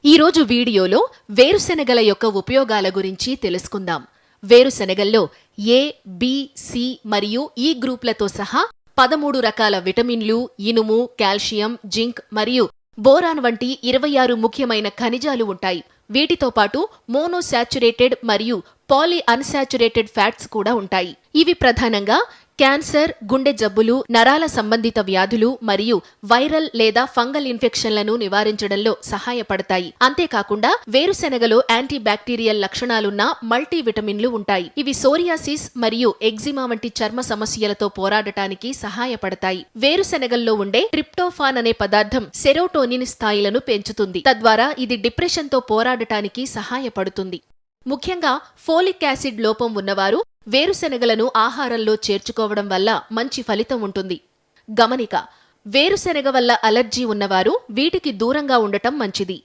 ఈరోజు వీడియోలో వేరుశెనగల యొక్క ఉపయోగాల గురించి తెలుసుకుందాం. వేరుశెనగల్లో ఏ, బి, సి మరియు ఈ గ్రూపులతో సహా 13 రకాల విటమిన్లు, ఇనుము, కాల్షియం, జింక్ మరియు బోరాన్ వంటి 26 ముఖ్యమైన ఖనిజాలు ఉంటాయి. వీటితో పాటు మోనోశాచురేటెడ్ మరియు పాలీ అన్సాచురేటెడ్ ఫ్యాట్స్ కూడా ఉంటాయి. ఇవి ప్రధానంగా క్యాన్సర్, గుండె జబ్బులు, నరాల సంబంధిత వ్యాధులు మరియు వైరల్ లేదా ఫంగల్ ఇన్ఫెక్షన్లను నివారించడంలో సహాయపడతాయి. అంతేకాకుండా వేరుశెనగలో యాంటీ బ్యాక్టీరియల్ లక్షణాలున్న మల్టీవిటమిన్లు ఉంటాయి. ఇవి సోరియాసిస్ మరియు ఎగ్జిమా వంటి చర్మ సమస్యలతో పోరాడటానికి సహాయపడతాయి. వేరుశెనగల్లో ఉండే ట్రిప్టోఫాన్ అనే పదార్థం సెరోటోనిన్ స్థాయిలను పెంచుతుంది. తద్వారా ఇది డిప్రెషన్తో పోరాడటానికి సహాయపడుతుంది. ముఖ్యంగా ఫోలిక్ యాసిడ్ లోపం ఉన్నవారు వేరుశెనగలను ఆహారంలో చేర్చుకోవడం వల్ల మంచి ఫలితం ఉంటుంది. గమనిక: వేరుశెనగ వల్ల అలర్జీ ఉన్నవారు వీటికి దూరంగా ఉండటం మంచిది.